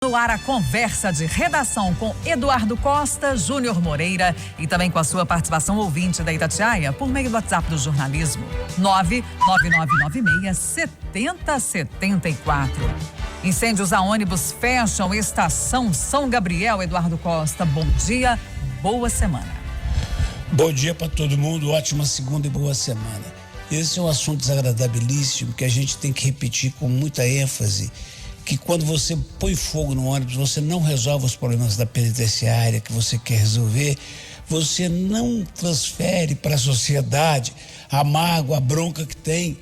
No ar, a conversa de redação com Eduardo Costa, Júnior Moreira e também com a sua participação ouvinte da Itatiaia por meio do WhatsApp do jornalismo 99996-7074. Incêndios a ônibus fecham estação São Gabriel. Eduardo Costa, bom dia, boa semana. Bom dia para todo mundo, ótima segunda e boa semana. Esse é um assunto desagradabilíssimo que a gente tem que repetir com muita ênfase, que quando você põe fogo no ônibus, você não resolve os problemas da penitenciária que você quer resolver, você não transfere para a sociedade a mágoa, a bronca que tem,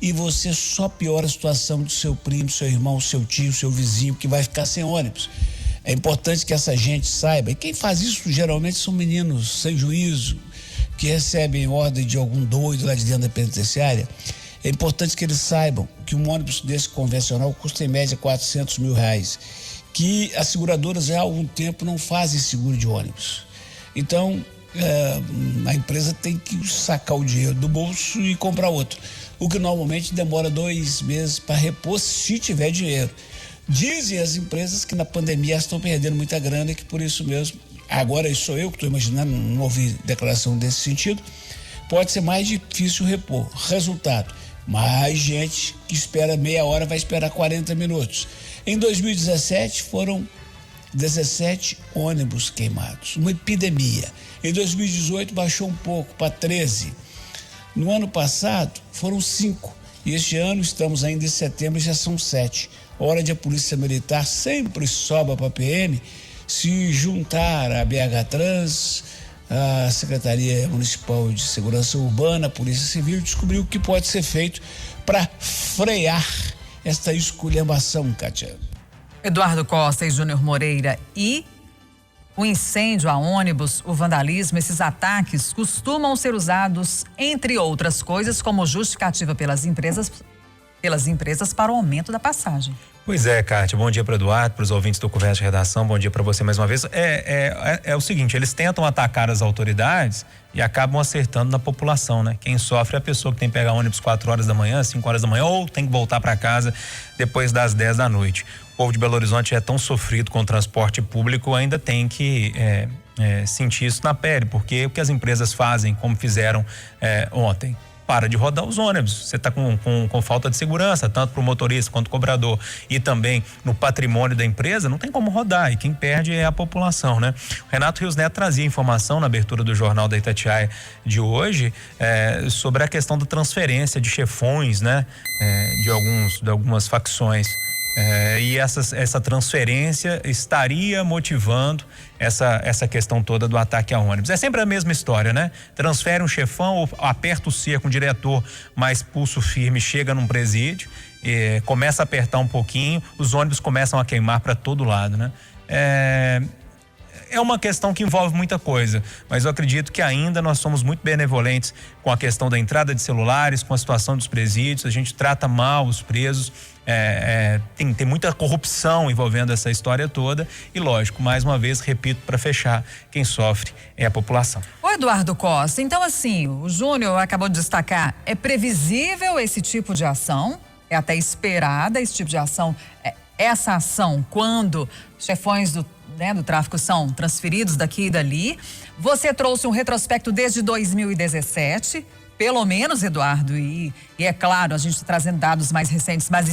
e você só piora a situação do seu primo, seu irmão, seu tio, seu vizinho, que vai ficar sem ônibus. É importante que essa gente saiba, e quem faz isso geralmente são meninos sem juízo, que recebem ordem de algum doido lá de dentro da penitenciária. É importante que eles saibam que um ônibus desse convencional custa em média R$400 mil, que as seguradoras há algum tempo não fazem seguro de ônibus. Então, a empresa tem que sacar o dinheiro do bolso e comprar outro, o que normalmente demora 2 meses para repor, se tiver dinheiro. Dizem as empresas que na pandemia estão perdendo muita grana e que por isso mesmo, agora isso sou eu que estou imaginando, não ouvi declaração desse sentido, pode ser mais difícil repor. Resultado, mais gente que espera meia hora vai esperar 40 minutos. Em 2017 foram 17 ônibus queimados, uma epidemia. Em 2018 baixou um pouco para 13. No ano passado foram 5 e este ano estamos ainda em setembro e já são 7. Hora de a Polícia Militar sempre sobra para a PM se juntar à BH Trans, a Secretaria Municipal de Segurança Urbana, a Polícia Civil, descobrir o que pode ser feito para frear esta esculhambação, Kátia. Eduardo Costa e Júnior Moreira, e o incêndio a ônibus, o vandalismo, esses ataques costumam ser usados, entre outras coisas, como justificativa pelas empresas para o aumento da passagem. Pois é, Kátia, bom dia para o Eduardo, para os ouvintes do Conversa de Redação, bom dia para você mais uma vez. É o seguinte, eles tentam atacar as autoridades e acabam acertando na população, né? Quem sofre é a pessoa que tem que pegar ônibus 4 horas da manhã, 5 horas da manhã, ou tem que voltar para casa depois das 10 da noite. O povo de Belo Horizonte é tão sofrido com o transporte público, ainda tem que sentir isso na pele, porque o que as empresas fazem, como fizeram ontem, para de rodar os ônibus. Você está com falta de segurança, tanto para o motorista quanto o cobrador, e também no patrimônio da empresa, não tem como rodar, e quem perde é a população, né? O Renato Rios Neto trazia informação na abertura do Jornal da Itatiaia de hoje sobre a questão da transferência de chefões, né? De algumas facções. E essa transferência estaria motivando essa questão toda do ataque a ônibus. É sempre a mesma história, né? Transfere um chefão, ou aperta o cerco, um diretor mais pulso firme, chega num presídio, começa a apertar um pouquinho, os ônibus começam a queimar para todo lado, né? É uma questão que envolve muita coisa, mas eu acredito que ainda nós somos muito benevolentes com a questão da entrada de celulares, com a situação dos presídios, a gente trata mal os presos, tem muita corrupção envolvendo essa história toda e, lógico, mais uma vez, repito, para fechar, quem sofre é a população. Ô Eduardo Costa, então assim, o Júnior acabou de destacar, é previsível esse tipo de ação, é até esperada esse tipo de ação, essa ação quando chefões do tráfico são transferidos daqui e dali. Você trouxe um retrospecto desde 2017, pelo menos, Eduardo, e é claro, a gente está trazendo dados mais recentes, mas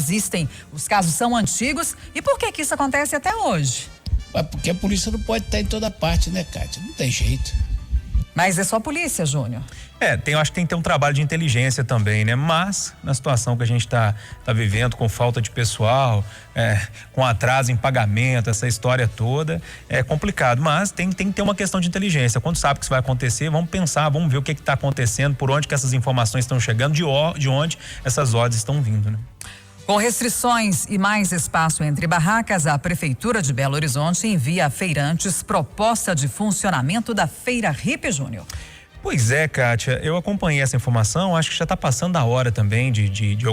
os casos são antigos. E por que isso acontece até hoje? Porque a polícia não pode estar em toda parte, né, Kátia? Não tem jeito. Mas é só a polícia, Júnior. Eu acho que tem que ter um trabalho de inteligência também, né? Mas, na situação que a gente tá vivendo, com falta de pessoal, com atraso em pagamento, essa história toda, é complicado. Mas tem que ter uma questão de inteligência. Quando sabe que isso vai acontecer, vamos pensar, vamos ver o que está acontecendo, por onde que essas informações estão chegando, de onde essas ordens estão vindo, né? Com restrições e mais espaço entre barracas, a Prefeitura de Belo Horizonte envia a feirantes proposta de funcionamento da Feira Hippie, Júnior. Pois é, Kátia, eu acompanhei essa informação, acho que já está passando a hora também de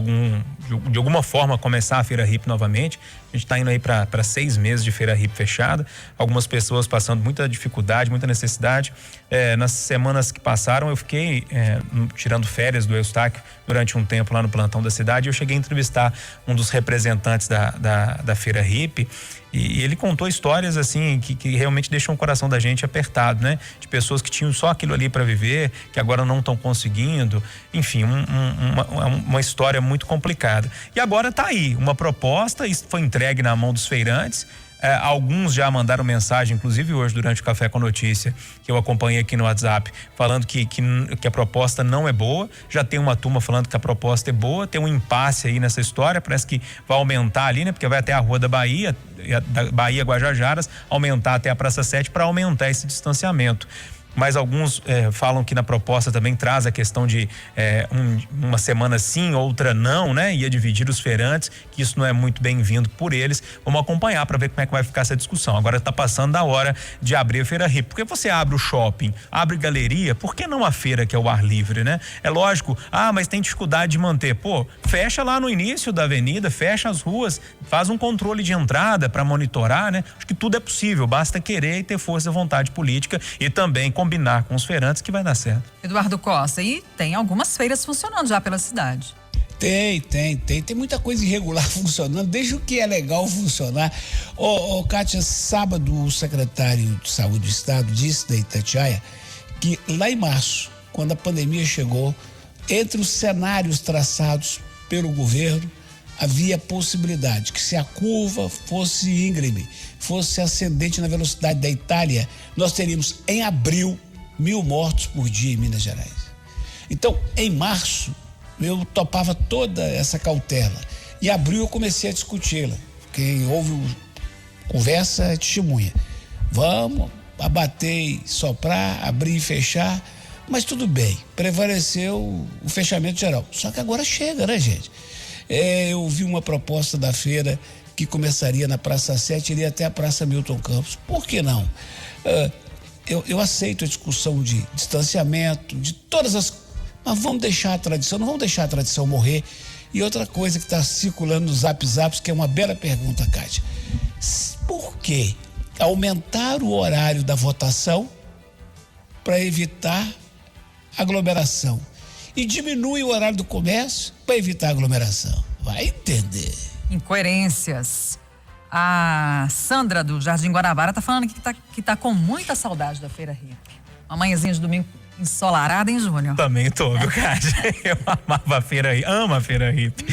alguma forma começar a Feira Hippie novamente. A gente está indo aí para 6 meses de Feira Hippie fechada, algumas pessoas passando muita dificuldade, muita necessidade. Nas semanas que passaram, eu fiquei tirando férias do Eustáquio durante um tempo lá no plantão da cidade. Eu cheguei a entrevistar um dos representantes da Feira Hippie, e ele contou histórias assim que realmente deixam o coração da gente apertado, né? De pessoas que tinham só aquilo ali para viver, que agora não estão conseguindo. Enfim, uma história muito complicada. E agora tá aí uma proposta, isso foi entregue na mão dos feirantes. Alguns já mandaram mensagem, inclusive hoje durante o Café com Notícia, que eu acompanhei aqui no WhatsApp, falando que a proposta não é boa. Já tem uma turma falando que a proposta é boa, tem um impasse aí nessa história, parece que vai aumentar ali, né? Porque vai até a Rua da Bahia, Guajajaras, aumentar até a Praça 7 para aumentar esse distanciamento. Mas alguns falam que na proposta também traz a questão de uma semana sim, outra não, né? Ia dividir os feirantes, que isso não é muito bem-vindo por eles. Vamos acompanhar para ver como é que vai ficar essa discussão. Agora está passando da hora de abrir a Feira Hippie. Porque você abre o shopping, abre galeria, por que não a feira que é o ar livre, né? É lógico, mas tem dificuldade de manter. Pô, fecha lá no início da avenida, fecha as ruas, faz um controle de entrada para monitorar, né? Acho que tudo é possível, basta querer e ter força e vontade política e também combinar com os feirantes que vai dar certo. Eduardo Costa, e tem algumas feiras funcionando já pela cidade. Tem muita coisa irregular funcionando, desde o que é legal funcionar. Kátia, sábado o secretário de Saúde do Estado disse da Itatiaia que lá em março, quando a pandemia chegou, entre os cenários traçados pelo governo, havia possibilidade que se a curva fosse íngreme, fosse ascendente na velocidade da Itália, nós teríamos em abril 1.000 mortos por dia em Minas Gerais. Então, em março, eu topava toda essa cautela. Em abril eu comecei a discuti-la. Quem ouve conversa é testemunha. Vamos abater, soprar, abrir e fechar, mas tudo bem, prevaleceu o fechamento geral. Só que agora chega, né, gente? Eu vi uma proposta da feira que começaria na Praça 7 e iria até a Praça Milton Campos. Por que não? Eu aceito a discussão de distanciamento, de todas as... Mas vamos deixar a tradição, não vamos deixar a tradição morrer. E outra coisa que está circulando nos Zaps, que é uma bela pergunta, Kátia. Por que aumentar o horário da votação para evitar aglomeração e diminui o horário do comércio para evitar aglomeração? Vai entender. Incoerências. A Sandra do Jardim Guanabara tá falando que tá com muita saudade da Feira Hippie. Uma manhãzinha de domingo ensolarada, hein, Júnior? Também tô, viu, Kátia? Eu amava a Feira Hippie, amo a Feira Hippie.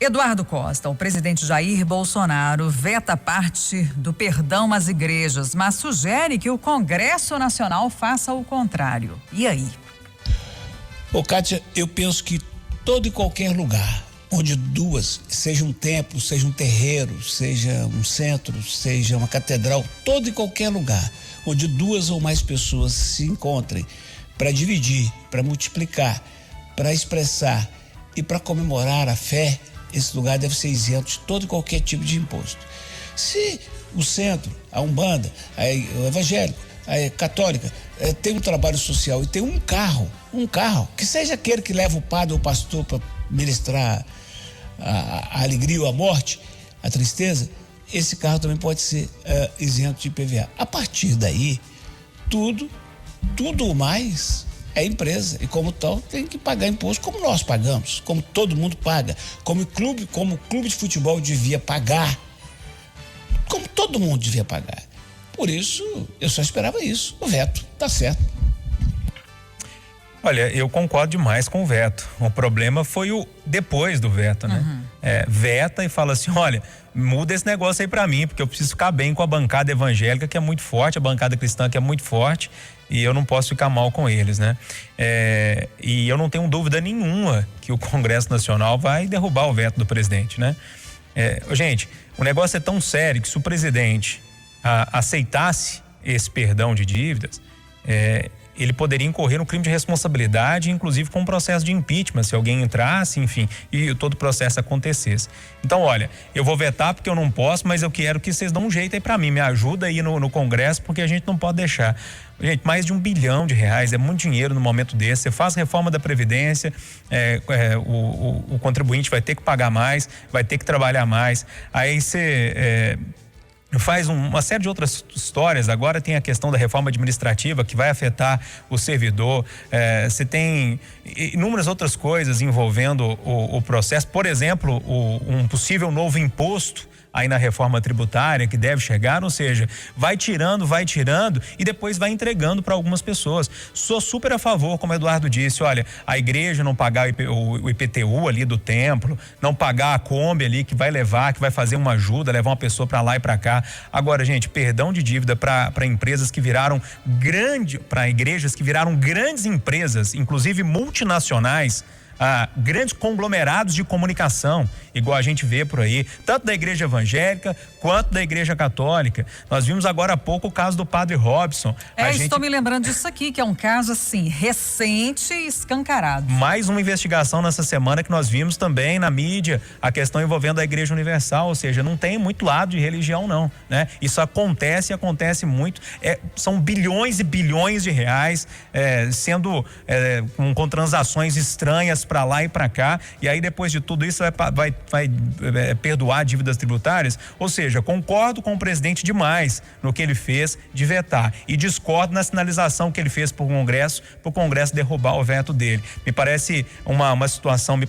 Eduardo Costa, o presidente Jair Bolsonaro veta parte do perdão às igrejas, mas sugere que o Congresso Nacional faça o contrário. E aí? Kátia, eu penso que todo e qualquer lugar onde seja um templo, seja um terreiro, seja um centro, seja uma catedral, todo e qualquer lugar onde 2 ou mais pessoas se encontrem para dividir, para multiplicar, para expressar e para comemorar a fé, esse lugar deve ser isento de todo e qualquer tipo de imposto. Se o centro, a Umbanda, o evangélico, a católica, tem um trabalho social e tem um carro, que seja aquele que leva o padre ou o pastor para ministrar a alegria ou a morte, a tristeza, esse carro também pode ser isento de IPVA. A partir daí, tudo mais é empresa e como tal tem que pagar imposto como nós pagamos, como todo mundo paga, como o clube de futebol devia pagar, como todo mundo devia pagar. Por isso, eu só esperava isso, o veto, tá certo. Olha, eu concordo demais com o veto. O problema foi o depois do veto, né? Veta e fala assim, olha, muda esse negócio aí pra mim, porque eu preciso ficar bem com a bancada evangélica que é muito forte, a bancada cristã que é muito forte, e eu não posso ficar mal com eles, né? E eu não tenho dúvida nenhuma que o Congresso Nacional vai derrubar o veto do presidente, né? Gente, o negócio é tão sério que se o presidente aceitasse esse perdão de dívidas, ele poderia incorrer no crime de responsabilidade, inclusive com um processo de impeachment, se alguém entrasse, enfim, e todo o processo acontecesse. Então, olha, eu vou vetar porque eu não posso, mas eu quero que vocês dão um jeito aí para mim, me ajuda aí no Congresso, porque a gente não pode deixar. Gente, mais de R$1 bilhão, é muito dinheiro no momento desse. Você faz reforma da Previdência, o contribuinte vai ter que pagar mais, vai ter que trabalhar mais. Aí você faz uma série de outras histórias. Agora tem a questão da reforma administrativa que vai afetar o servidor. Você tem inúmeras outras coisas envolvendo o processo. Por exemplo, um possível novo imposto aí na reforma tributária que deve chegar, ou seja, vai tirando e depois vai entregando para algumas pessoas. Sou super a favor, como o Eduardo disse, olha, a igreja não pagar o IPTU ali do templo, não pagar a Kombi ali que vai fazer uma ajuda, levar uma pessoa para lá e para cá. Agora, gente, perdão de dívida para empresas que viraram para igrejas que viraram grandes empresas, inclusive multinacionais, grandes conglomerados de comunicação, igual a gente vê por aí, tanto da igreja evangélica quanto da igreja católica. Nós vimos agora há pouco o caso do padre Robson. Estou me lembrando disso aqui, que é um caso assim, recente e escancarado. Mais uma investigação nessa semana que nós vimos também na mídia, a questão envolvendo a Igreja Universal, ou seja, não tem muito lado de religião não, né? Isso acontece muito, são bilhões e bilhões de reais sendo com transações estranhas para lá e para cá, e aí depois de tudo isso vai perdoar dívidas tributárias. Ou seja, concordo com o presidente demais no que ele fez de vetar e discordo na sinalização que ele fez para o Congresso derrubar o veto dele. Me parece uma situação,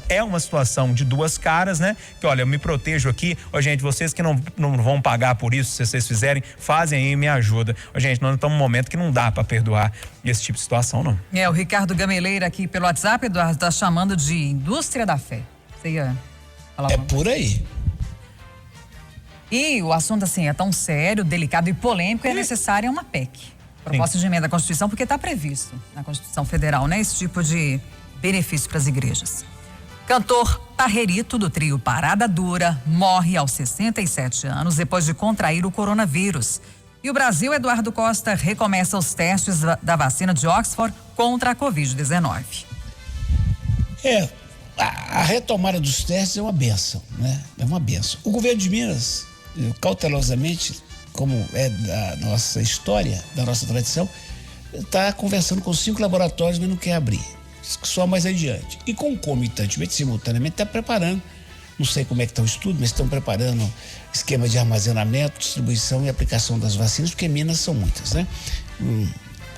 é uma situação de duas caras, né? Que olha, eu me protejo aqui, gente, vocês que não vão pagar por isso, se vocês fizerem, fazem aí e me ajuda. Gente, nós estamos num momento que não dá para perdoar esse tipo de situação, não. O Ricardo Gameleira aqui pelo WhatsApp, Eduardo, está chamando de indústria da fé. Você ia falar por aí. E o assunto assim é tão sério, delicado e polêmico, é necessária uma PEC. Proposta de emenda à Constituição, porque está previsto na Constituição Federal, né? Esse tipo de benefício para as igrejas. Cantor Parrerito, do trio Parada Dura, morre aos 67 anos depois de contrair o coronavírus. E o Brasil, Eduardo Costa, recomeça os testes da vacina de Oxford contra a Covid-19. A retomada dos testes é uma bênção, né? É uma bênção. O governo de Minas, cautelosamente, como é da nossa história, da nossa tradição, está conversando com 5 laboratórios, mas não quer abrir. Só mais adiante. E concomitantemente, simultaneamente, está preparando, não sei como é que está o estudo, mas estão preparando esquema de armazenamento, distribuição e aplicação das vacinas, porque Minas são muitas, né?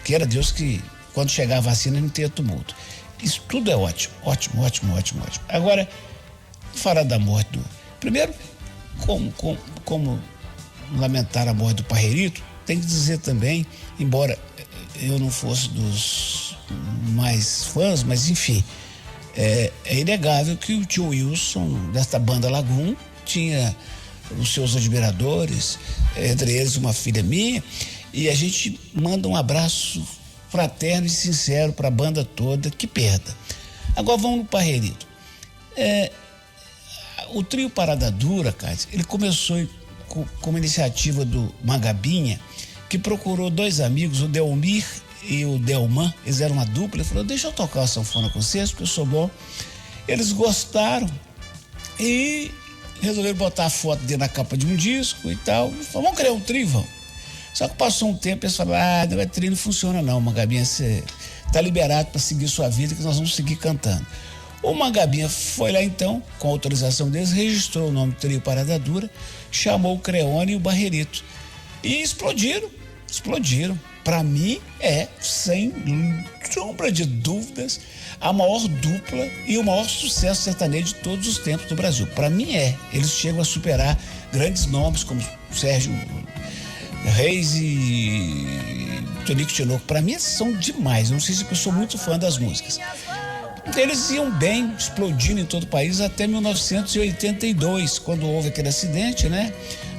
Queira Deus que quando chegar a vacina não tenha tumulto. Isso tudo é ótimo. Agora, falar da morte do... Primeiro, como lamentar a morte do Parrerito, tem que dizer também, embora eu não fosse dos mais fãs, mas enfim, é inegável que o tio Wilson, desta banda Lagoon, tinha os seus admiradores, entre eles uma filha minha, e a gente manda um abraço fraterno e sincero para a banda toda, que perda. Agora vamos no Parrerito. O trio Parada Dura, Cátia, ele começou com uma iniciativa do Magabinha, que procurou 2 amigos, o Delmir e o Delman, eles eram uma dupla, ele falou, deixa eu tocar a sanfona com vocês, porque eu sou bom. Eles gostaram e resolveram botar a foto dele na capa de um disco e tal, e falaram, vamos criar um trio, vamos. Só que passou um tempo e eles falaram, trio não funciona não, Magabinha, você tá liberado para seguir sua vida, que nós vamos seguir cantando. O Magabinha foi lá então, com a autorização deles, registrou o nome do trio Parada Dura, chamou o Creone e o Parrerito. E explodiram. Para mim sem sombra de dúvidas, a maior dupla e o maior sucesso sertanejo de todos os tempos do Brasil. Para mim eles chegam a superar grandes nomes como Sérgio Reis e Tonico Tinoco. Para mim eles são demais, não sei se eu sou muito fã das músicas. Eles iam bem, explodindo em todo o país até 1982, quando houve aquele acidente, né?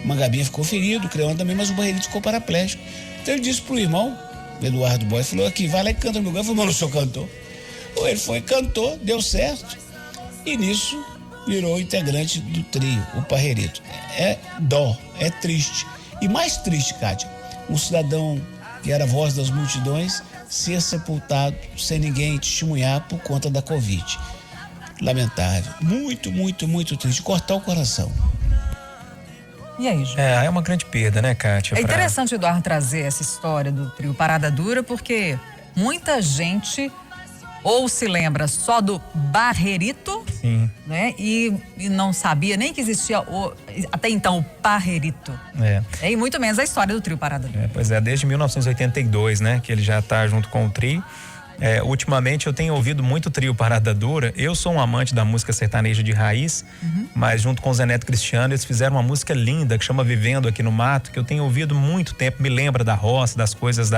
O Magabinha ficou ferido, o Creone também, mas o Parrerito ficou paraplégico. Então ele disse pro irmão, Eduardo Boy, falou, aqui, vai lá e canta no lugar. Eu falei, mas eu não sou cantor. Ele foi, cantou, deu certo. E nisso virou integrante do trio, o Parrerito. É triste. E mais triste, Cátia, um cidadão que era a voz das multidões, ser sepultado sem ninguém testemunhar por conta da Covid. Lamentável. Muito, muito, muito triste. Cortar o coração. E aí, Ju? É uma grande perda, né, Kátia? É interessante o Eduardo trazer essa história do trio Parada Dura, porque muita gente ou se lembra só do Barrerito, sim, né? E não sabia nem que existia até então o Parrerito. E muito menos a história do trio Parada Dura. Pois é, desde 1982, né, que ele já está junto com o trio. Ultimamente eu tenho ouvido muito trio Parada Dura. Eu sou um amante da música sertaneja de raiz, mas junto com o Zé Neto Cristiano eles fizeram uma música linda que chama Vivendo Aqui no Mato, que eu tenho ouvido muito tempo, me lembra da roça, das coisas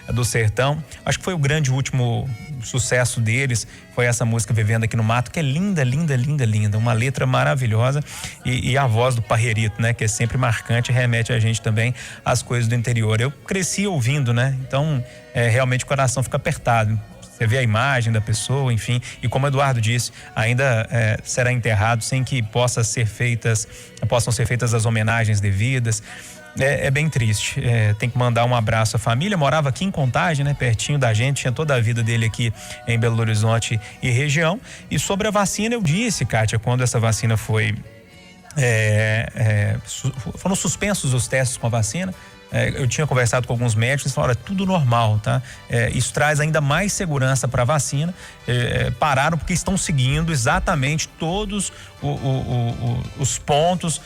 do sertão. Acho que foi o grande último sucesso deles, foi essa música Vivendo Aqui no Mato, que é linda, linda, linda, linda, uma letra maravilhosa e a voz do Parrerito, né, que é sempre marcante, remete a gente também às coisas do interior. Eu cresci ouvindo, né, então realmente o coração fica apertado. Você vê a imagem da pessoa, enfim, e como o Eduardo disse, ainda será enterrado sem que possam ser feitas as homenagens devidas. É bem triste. Tem que mandar um abraço à família. Morava aqui em Contagem, né, pertinho da gente, tinha toda a vida dele aqui em Belo Horizonte e região. E sobre a vacina, eu disse, Kátia, quando essa vacina foi foram suspensos os testes com a vacina. Eu tinha conversado com alguns médicos e falaram, tudo normal, tá? Isso traz ainda mais segurança para a vacina. Pararam porque estão seguindo exatamente todos os pontos,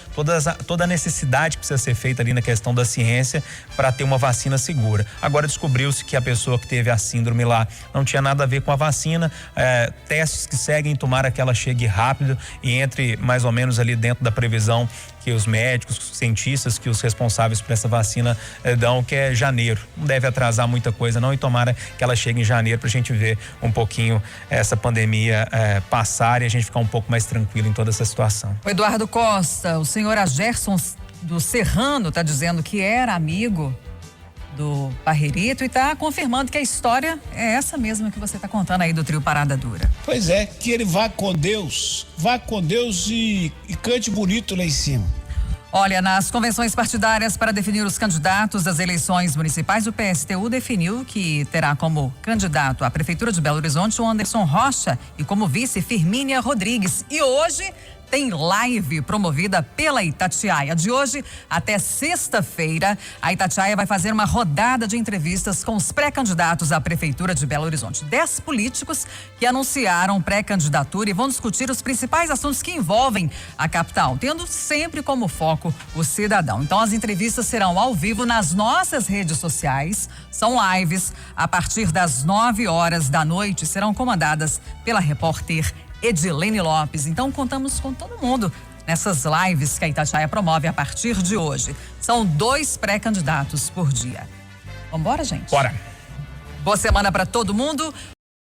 toda a necessidade que precisa ser feita ali na questão da ciência para ter uma vacina segura. Agora descobriu-se que a pessoa que teve a síndrome lá não tinha nada a ver com a vacina. Testes que seguem, tomara que ela chegue rápido e entre mais ou menos ali dentro da previsão que os médicos, os cientistas, que os responsáveis por essa vacina dão, que é janeiro. Não deve atrasar muita coisa não, e tomara que ela chegue em janeiro pra gente ver um pouquinho essa pandemia passar e a gente ficar um pouco mais tranquilo em toda essa situação. O Eduardo Costa, o senhor Agerson do Serrano tá dizendo que era amigo do Parrerito e tá confirmando que a história é essa mesma que você tá contando aí do trio Parada Dura. Pois é, que ele vá com Deus e cante bonito lá em cima. Olha, nas convenções partidárias para definir os candidatos das eleições municipais, o PSTU definiu que terá como candidato à Prefeitura de Belo Horizonte o Anderson Rocha e como vice Firmínia Rodrigues. E hoje tem live promovida pela Itatiaia. De hoje até sexta-feira, a Itatiaia vai fazer uma rodada de entrevistas com os pré-candidatos à Prefeitura de Belo Horizonte. 10 políticos que anunciaram pré-candidatura e vão discutir os principais assuntos que envolvem a capital, tendo sempre como foco o cidadão. Então, as entrevistas serão ao vivo nas nossas redes sociais. São lives a partir das 9 horas da noite. Serão comandadas pela repórter Edilene Lopes. Então, contamos com todo mundo nessas lives que a Itatiaia promove a partir de hoje. São 2 pré-candidatos por dia. Vambora, gente? Bora! Boa semana para todo mundo.